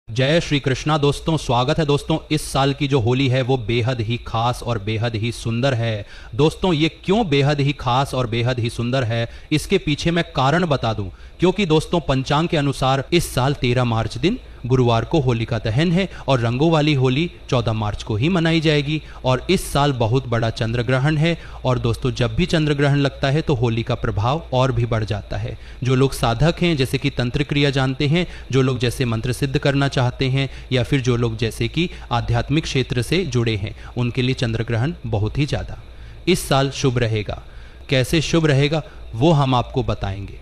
जय श्री कृष्णा दोस्तों, स्वागत है दोस्तों। इस साल की जो होली है वो बेहद ही खास और बेहद ही सुंदर है। दोस्तों ये क्यों बेहद ही खास और बेहद ही सुंदर है, इसके पीछे मैं कारण बता दूं। क्योंकि दोस्तों पंचांग के अनुसार इस साल 13 मार्च दिन गुरुवार को होलिका दहन है और रंगों वाली होली 14 मार्च को ही मनाई जाएगी। और इस साल बहुत बड़ा चंद्र ग्रहण है और दोस्तों जब भी चंद्र ग्रहण लगता है तो होली का प्रभाव और भी बढ़ जाता है। जो लोग साधक हैं, जैसे कि तंत्र क्रिया जानते हैं, जो लोग जैसे मंत्र सिद्ध करना चाहते हैं, या फिर जो लोग जैसे कि आध्यात्मिक क्षेत्र से जुड़े हैं, उनके लिए चंद्र ग्रहण बहुत ही ज़्यादा इस साल शुभ रहेगा। कैसे शुभ रहेगा वो हम आपको बताएंगे।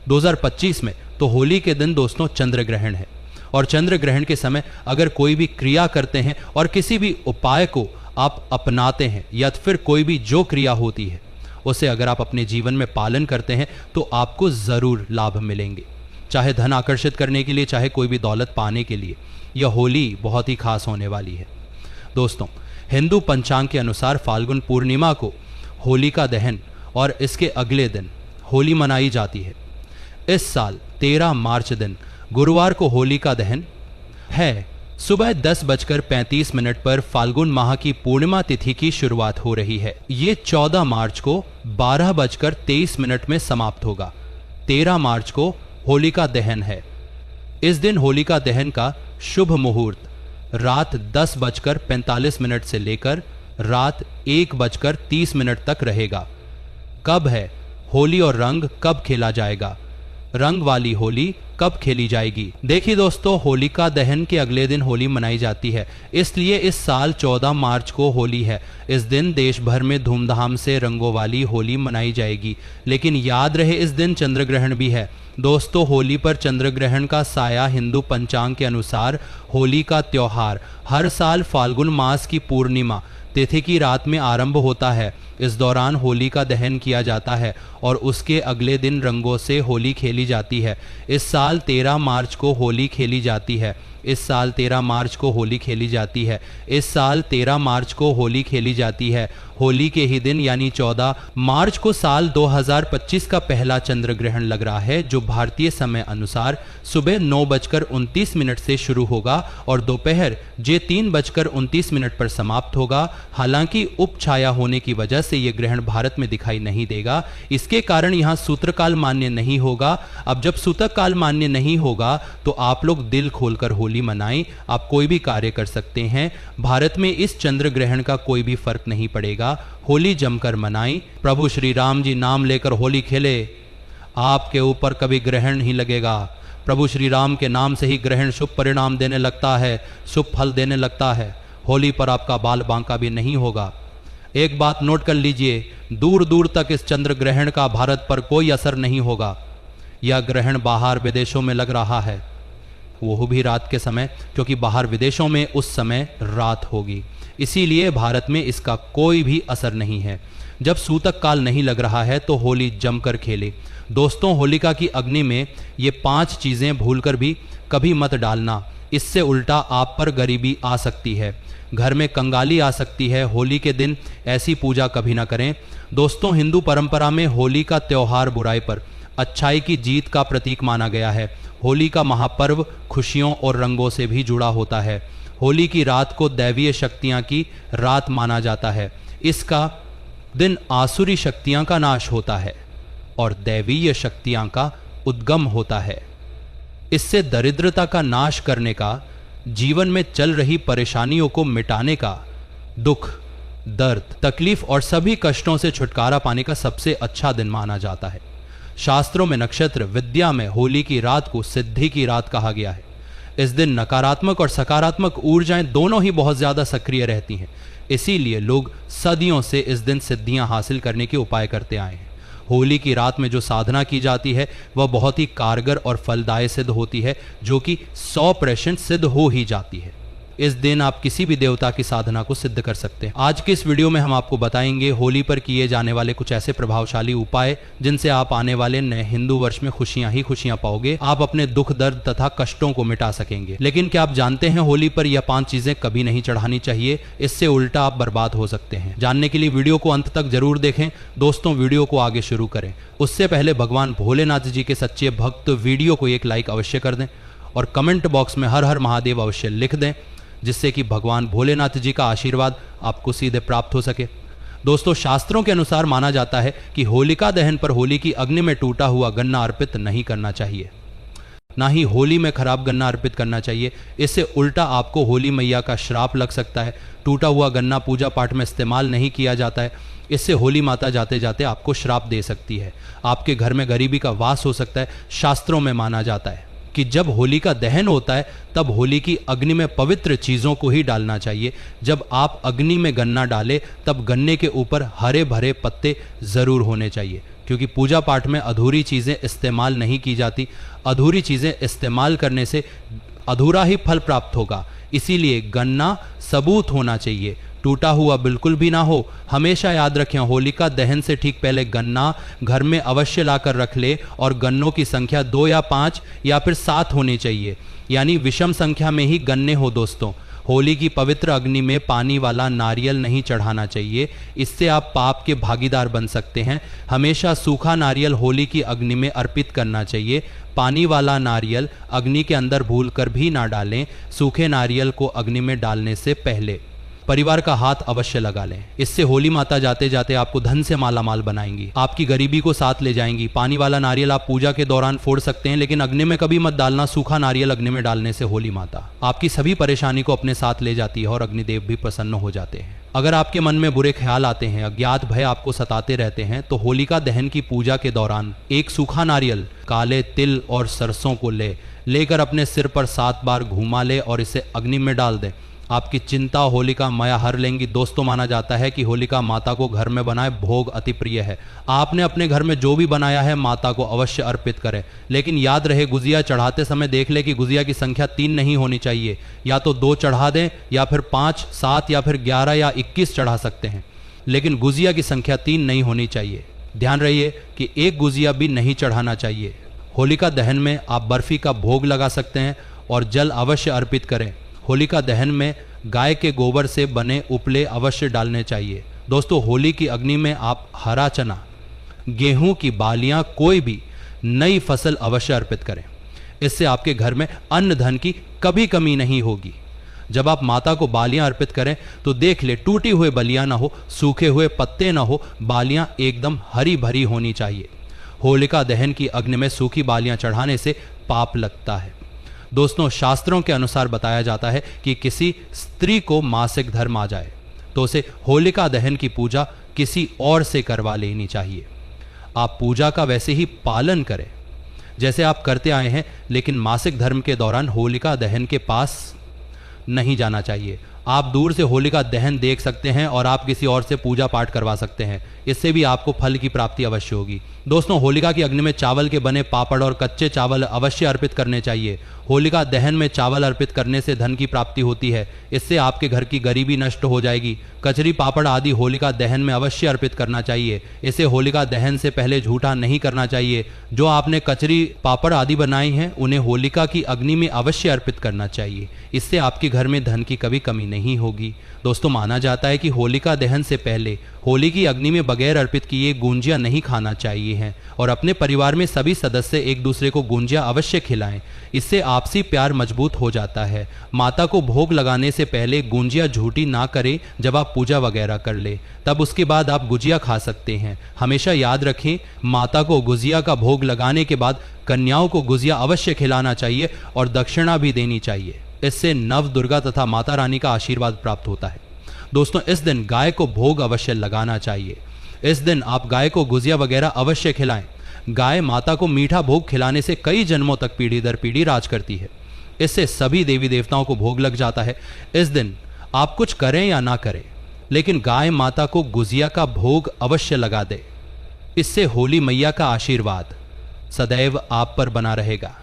2025 में तो होली के दिन दोस्तों चंद्र ग्रहण है और चंद्र ग्रहण के समय अगर कोई भी क्रिया करते हैं और किसी भी उपाय को आप अपनाते हैं या फिर कोई भी जो क्रिया होती है उसे अगर आप अपने जीवन में पालन करते हैं तो आपको ज़रूर लाभ मिलेंगे। चाहे धन आकर्षित करने के लिए, चाहे कोई भी दौलत पाने के लिए, यह होली बहुत ही खास होने वाली है। दोस्तों हिंदू पंचांग के अनुसार फाल्गुन पूर्णिमा को होलिका दहन और इसके अगले दिन होली मनाई जाती है। इस साल 13 मार्च दिन गुरुवार को होलिका दहन है। सुबह 10:35 पर फाल्गुन माह की पूर्णिमा तिथि की शुरुआत हो रही है। ये 14 मार्च को 12:23 में समाप्त होगा। 13 मार्च को होलिका दहन है। इस दिन होलिका दहन का शुभ मुहूर्त रात 10:45 से लेकर रात 1:30 तक रहेगा। कब है होली और रंग कब खेला जाएगा, रंग वाली होली कब खेली जाएगी? देखिए दोस्तों, होलिका दहन के अगले दिन होली मनाई जाती है, इसलिए इस साल 14 मार्च को होली है। इस दिन देश भर में धूमधाम से रंगों वाली होली मनाई जाएगी। लेकिन याद रहे इस दिन चंद्र ग्रहण भी है। दोस्तों होली पर चंद्र ग्रहण का साया हिंदू पंचांग के अनुसार होली का त्योहार हर साल फाल्गुन मास की पूर्णिमा तिथि की रात में आरंभ होता है। इस दौरान होली का दहन किया जाता है और उसके अगले दिन रंगों से होली खेली जाती है। इस साल 13 मार्च को होली खेली जाती है। इस साल 13 मार्च को होली खेली जाती है। इस साल 13 मार्च को होली खेली जाती है। होली के ही दिन यानी 14 मार्च को साल 2025 का पहला चंद्र ग्रहण लग रहा है, जो भारतीय समय अनुसार सुबह 9:29 से शुरू होगा और दोपहर 3:29 पर समाप्त होगा। हालांकि उपछाया होने की वजह से यह ग्रहण भारत में दिखाई नहीं देगा। इसके कारण यहाँ सूत्रकाल मान्य नहीं होगा। अब जब सूतक काल मान्य नहीं होगा तो आप लोग दिल खोलकर होली मनाएं। आप कोई भी कार्य कर सकते हैं। भारत में इस चंद्र ग्रहण का कोई भी फर्क नहीं पड़ेगा। होली जमकर मनाएं। प्रभु श्री राम जी नाम लेकर होली खेले, आपके ऊपर कभी ग्रहण नहीं लगेगा। प्रभु श्री राम के नाम से ही ग्रहण शुभ परिणाम देने लगता है, शुभ फल देने लगता है। होली पर आपका बाल बांका भी नहीं होगा। एक बात नोट कर लीजिए, दूर दूर तक इस चंद्र ग्रहण का भारत पर कोई असर नहीं होगा। यह ग्रहण बाहर विदेशों में लग रहा है, वो भी रात के समय, क्योंकि बाहर विदेशों में उस समय रात होगी, इसीलिए भारत में इसका कोई भी असर नहीं है। जब सूतक काल नहीं लग रहा है तो होली जमकर खेले। दोस्तों होलिका की अग्नि में ये 5 चीज़ें भूलकर भी कभी मत डालना, इससे उल्टा आप पर गरीबी आ सकती है, घर में कंगाली आ सकती है। होली के दिन ऐसी पूजा कभी ना करें। दोस्तों हिंदू परंपरा में होली का त्यौहार बुराई पर अच्छाई की जीत का प्रतीक माना गया है। होली का महापर्व खुशियों और रंगों से भी जुड़ा होता है। होली की रात को दैवीय शक्तियां की रात माना जाता है। इसका दिन आसुरी शक्तियां का नाश होता है और दैवीय शक्तियां का उद्गम होता है। इससे दरिद्रता का नाश करने का, जीवन में चल रही परेशानियों को मिटाने का, दुख, दर्द, तकलीफ और सभी कष्टों से छुटकारा पाने का सबसे अच्छा दिन माना जाता है। शास्त्रों में नक्षत्र विद्या में होली की रात को सिद्धि की रात कहा गया है। इस दिन नकारात्मक और सकारात्मक ऊर्जाएं दोनों ही बहुत ज्यादा सक्रिय रहती हैं। इसीलिए लोग सदियों से इस दिन सिद्धियां हासिल करने के उपाय करते आए हैं। होली की रात में जो साधना की जाती है वह बहुत ही कारगर और फलदायी सिद्ध होती है, जो कि 100% सिद्ध हो ही जाती है। इस दिन आप किसी भी देवता की साधना को सिद्ध कर सकते हैं। आज के इस वीडियो में हम आपको बताएंगे होली पर किए जाने वाले कुछ ऐसे प्रभावशाली उपाय जिनसे आप आने वाले नए हिंदू वर्ष में खुशियां ही खुशियां पाओगे। आप अपने दुख, दर्द तथा कष्टों को मिटा सकेंगे। लेकिन क्या आप जानते हैं होली पर यह 5 चीजें कभी नहीं चढ़ानी चाहिए, इससे उल्टा आप बर्बाद हो सकते हैं। जानने के लिए वीडियो को अंत तक जरूर देखें। दोस्तों वीडियो को आगे शुरू करें उससे पहले भगवान भोलेनाथ जी के सच्चे भक्त वीडियो को एक लाइक अवश्य कर दें और कमेंट बॉक्स में हर हर महादेव अवश्य लिख दें, जिससे कि भगवान भोलेनाथ जी का आशीर्वाद आपको सीधे प्राप्त हो सके। दोस्तों, शास्त्रों के अनुसार माना जाता है कि होलिका दहन पर होली की अग्नि में टूटा हुआ गन्ना अर्पित नहीं करना चाहिए, ना ही होली में खराब गन्ना अर्पित करना चाहिए। इससे उल्टा आपको होली मैया का श्राप लग सकता है। टूटा हुआ गन्ना पूजा पाठ में इस्तेमाल नहीं किया जाता है, इससे होली माता जाते जाते आपको श्राप दे सकती है। आपके घर में गरीबी का वास हो सकता है। शास्त्रों में माना जाता है कि जब होली का दहन होता है तब होली की अग्नि में पवित्र चीज़ों को ही डालना चाहिए। जब आप अग्नि में गन्ना डालें तब गन्ने के ऊपर हरे भरे पत्ते ज़रूर होने चाहिए, क्योंकि पूजा पाठ में अधूरी चीज़ें इस्तेमाल नहीं की जाती। अधूरी चीज़ें इस्तेमाल करने से अधूरा ही फल प्राप्त होगा। इसीलिए गन्ना सबूत होना चाहिए, टूटा हुआ बिल्कुल भी ना हो। हमेशा याद रखें, होलिका दहन से ठीक पहले गन्ना घर में अवश्य लाकर रख ले और गन्नों की संख्या 2 या 5 या फिर 7 होनी चाहिए, यानी विषम संख्या में ही गन्ने हो। दोस्तों, होली की पवित्र अग्नि में पानी वाला नारियल नहीं चढ़ाना चाहिए, इससे आप पाप के भागीदार बन सकते हैं। हमेशा सूखा नारियल होली की अग्नि में अर्पित करना चाहिए। पानी वाला नारियल अग्नि के अंदर भूलकर भी ना डालें। सूखे नारियल को अग्नि में डालने से पहले परिवार का हाथ अवश्य लगा लें, इससे होली माता जाते जाते आपको धन से माला माल बनाएंगी, आपकी गरीबी को साथ ले जाएंगी। पानी वाला नारियल आप पूजा के दौरान फोड़ सकते हैं, लेकिन अग्नि में कभी मत डालना। सूखा नारियल अग्नि में डालने से होली माता आपकी सभी परेशानी को अपने साथ ले जाती है और अग्निदेव भी प्रसन्न हो जाते हैं। अगर आपके मन में बुरे ख्याल आते हैं, अज्ञात भय आपको सताते रहते हैं, तो होलिका दहन की पूजा के दौरान एक सूखा नारियल, काले तिल और सरसों को लेकर अपने सिर पर 7 बार घुमा ले और इसे अग्नि में डाल दें। आपकी चिंता होलिका माया हर लेंगी। दोस्तों, माना जाता है कि होलिका माता को घर में बनाए भोग अति प्रिय है। आपने अपने घर में जो भी बनाया है माता को अवश्य अर्पित करें, लेकिन याद रहे गुजिया चढ़ाते समय देख ले कि गुजिया की संख्या 3 नहीं होनी चाहिए। या तो 2 चढ़ा दें या फिर 5, 7 या फिर 11 या 21 चढ़ा सकते हैं, लेकिन गुजिया की संख्या 3 नहीं होनी चाहिए। ध्यान रहिए कि एक गुजिया भी नहीं चढ़ाना चाहिए। होलिका दहन में आप बर्फी का भोग लगा सकते हैं और जल अवश्य अर्पित करें। होलिका दहन में गाय के गोबर से बने उपले अवश्य डालने चाहिए। दोस्तों, होली की अग्नि में आप हरा चना, गेहूं की बालियां, कोई भी नई फसल अवश्य अर्पित करें। इससे आपके घर में अन्न धन की कभी कमी नहीं होगी। जब आप माता को बालियां अर्पित करें तो देख ले टूटी हुए बलियां ना हो, सूखे हुए पत्ते ना हो, बालियां एकदम हरी भरी होनी चाहिए। होलिका दहन की अग्नि में सूखी बालियां चढ़ाने से पाप लगता है। दोस्तों, शास्त्रों के अनुसार बताया जाता है कि किसी स्त्री को मासिक धर्म आ जाए तो उसे होलिका दहन की पूजा किसी और से करवा लेनी चाहिए। आप पूजा का वैसे ही पालन करें जैसे आप करते आए हैं, लेकिन मासिक धर्म के दौरान होलिका दहन के पास नहीं जाना चाहिए। आप दूर से होलिका दहन देख सकते हैं और आप किसी और से पूजा पाठ करवा सकते हैं, इससे भी आपको फल की प्राप्ति अवश्य होगी। दोस्तों, होलिका की अग्नि में चावल के बने पापड़ और कच्चे चावल अवश्य अर्पित करने चाहिए। होलिका दहन में चावल अर्पित करने से धन की प्राप्ति होती है, इससे आपके घर की गरीबी नष्ट हो जाएगी। कचरी पापड़ आदि होलिका दहन में अवश्य अर्पित करना चाहिए। इसे होलिका दहन से पहले झूठा नहीं करना चाहिए। जो आपने कचरी पापड़ आदि बनाई हैं उन्हें होलिका की अग्नि में अवश्य अर्पित करना चाहिए, इससे आपके घर में धन की कभी कमी नहीं होगी। दोस्तों, माना जाता है कि होलिका दहन से पहले होली की अग्नि में बगैर अर्पित किए गुंजिया नहीं खाना चाहिए हैं और अपने परिवार में सभी सदस्य एक दूसरे को गुंजिया अवश्य खिलाएं। इससे आपसी प्यार मजबूत हो जाता है। माता को भोग लगाने से पहले गुंजिया झूठी ना करें। जब आप पूजा वगैरह कर ले तब उसके बाद आप गुजिया खा सकते हैं। हमेशा याद रखें, माता को गुजिया का भोग लगाने के बाद कन्याओं को गुजिया अवश्य खिलाना चाहिए और दक्षिणा भी देनी चाहिए। इससे नव दुर्गा तथा माता रानी का आशीर्वाद प्राप्त होता है। दोस्तों, इस दिन गाय को भोग अवश्य लगाना चाहिए। इस दिन आप गाय को गुजिया वगैरह अवश्य खिलाएं। गाय माता को मीठा भोग खिलाने से कई जन्मों तक पीढ़ी दर पीढ़ी राज करती है। इससे सभी देवी देवताओं को भोग लग जाता है। इस दिन आप कुछ करें या ना करें, लेकिन गाय माता को गुजिया का भोग अवश्य लगा दे। इससे होली मैया का आशीर्वाद सदैव आप पर बना रहेगा।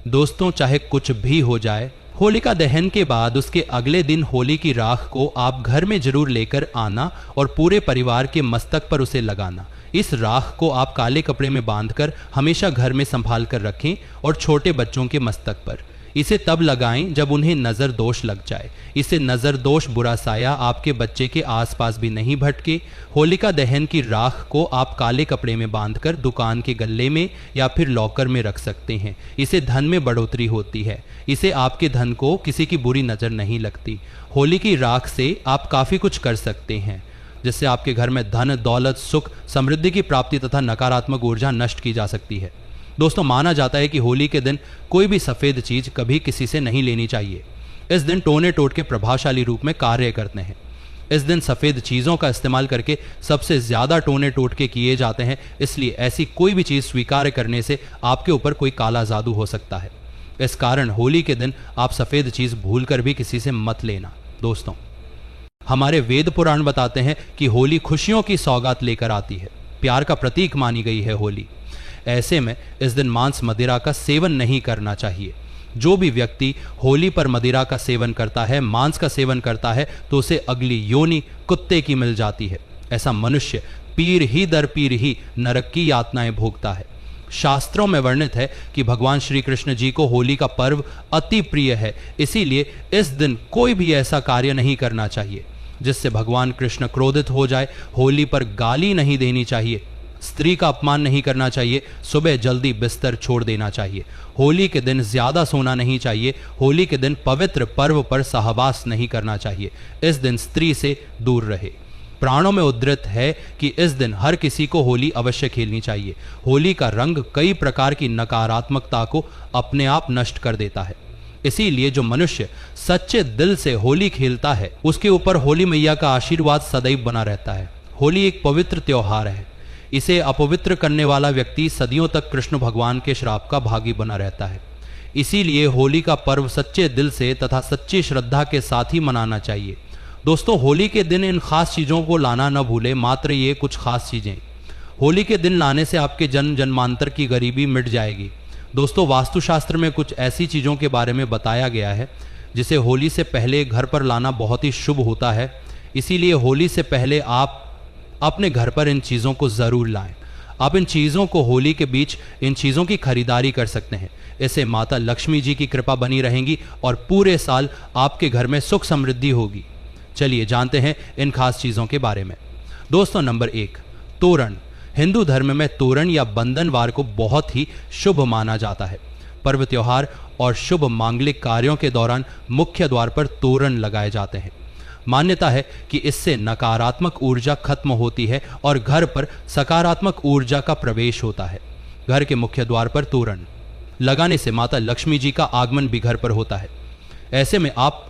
दोस्तों, चाहे कुछ भी हो जाए, होलिका दहन के बाद उसके अगले दिन होली की राख को आप घर में जरूर लेकर आना और पूरे परिवार के मस्तक पर उसे लगाना। इस राख को आप काले कपड़े में बांधकर हमेशा घर में संभाल कर रखें और छोटे बच्चों के मस्तक पर। इसे तब लगाएं जब उन्हें नजर दोष लग जाए। इसे नजर दोष बुरा साया आपके बच्चे के आसपास भी नहीं भटके। होलिका दहन की राख को आप काले कपड़े में बांधकर दुकान के गल्ले में या फिर लॉकर में रख सकते हैं। इसे धन में बढ़ोतरी होती है। इसे आपके धन को किसी की बुरी नजर नहीं लगती। होली की राख से आप काफी कुछ कर सकते हैं, जिससे आपके घर में धन, दौलत, सुख, समृद्धि की प्राप्ति तथा नकारात्मक ऊर्जा नष्ट की जा सकती है। दोस्तों, माना जाता है कि होली के दिन कोई भी सफेद चीज कभी किसी से नहीं लेनी चाहिए। इस दिन टोने टोटके प्रभावशाली रूप में कार्य करते हैं। इस दिन सफेद चीजों का इस्तेमाल करके सबसे ज्यादा टोने टोटके किए जाते हैं, इसलिए ऐसी कोई भी चीज स्वीकार करने से आपके ऊपर कोई काला जादू हो सकता है। इस कारण होली के दिन आप सफेद चीज भूलकर भी किसी से मत लेना। दोस्तों, हमारे वेद पुराण बताते हैं कि होली खुशियों की सौगात लेकर आती है। प्यार का प्रतीक मानी गई है होली। ऐसे में इस दिन मांस मदिरा का सेवन नहीं करना चाहिए। जो भी व्यक्ति होली पर मदिरा का सेवन करता है, मांस का सेवन करता है, तो उसे अगली योनि कुत्ते की मिल जाती है। ऐसा मनुष्य पीर ही दर पीर ही नरक की यातनाएं भोगता है। शास्त्रों में वर्णित है कि भगवान श्री कृष्ण जी को होली का पर्व अति प्रिय है। इसीलिए इस दिन कोई भी ऐसा कार्य नहीं करना चाहिए जिससे भगवान कृष्ण क्रोधित हो जाए। होली पर गाली नहीं देनी चाहिए, स्त्री का अपमान नहीं करना चाहिए, सुबह जल्दी बिस्तर छोड़ देना चाहिए। होली के दिन ज्यादा सोना नहीं चाहिए। होली के दिन पवित्र पर्व पर सहवास नहीं करना चाहिए। इस दिन स्त्री से दूर रहे। प्राणों में उद्धृत है कि इस दिन हर किसी को होली अवश्य खेलनी चाहिए। होली का रंग कई प्रकार की नकारात्मकता को अपने आप नष्ट कर देता है। इसीलिए जो मनुष्य सच्चे दिल से होली खेलता है, उसके ऊपर होली मैया का आशीर्वाद सदैव बना रहता है। होली एक पवित्र त्योहार है। इसे अपवित्र करने वाला व्यक्ति सदियों तक कृष्ण भगवान के श्राप का भागी बना रहता है। इसीलिए होली का पर्व सच्चे दिल से तथा सच्ची श्रद्धा के साथ ही मनाना चाहिए। दोस्तों, होली के दिन इन खास चीज़ों को लाना न भूलें। मात्र ये कुछ खास चीज़ें होली के दिन लाने से आपके जन्म जन्मांतर की गरीबी मिट जाएगी। दोस्तों, वास्तुशास्त्र में कुछ ऐसी चीज़ों के बारे में बताया गया है जिसे होली से पहले घर पर लाना बहुत ही शुभ होता है। इसीलिए होली से पहले आप अपने घर पर इन चीज़ों को ज़रूर लाएं। आप इन चीज़ों को होली के बीच इन चीज़ों की खरीदारी कर सकते हैं। इससे माता लक्ष्मी जी की कृपा बनी रहेगी और पूरे साल आपके घर में सुख समृद्धि होगी। चलिए जानते हैं इन खास चीज़ों के बारे में। दोस्तों, नंबर 1, तोरण। हिंदू धर्म में तोरण या बंधनवार को बहुत ही शुभ माना जाता है। पर्व त्योहार और शुभ मांगलिक कार्यों के दौरान मुख्य द्वार पर तोरण लगाए जाते हैं। मान्यता है कि इससे नकारात्मक ऊर्जा खत्म होती है और घर पर सकारात्मक ऊर्जा का प्रवेश होता है। घर के मुख्य द्वार पर तोरण लगाने से माता लक्ष्मी जी का आगमन भी घर पर होता है। ऐसे में आप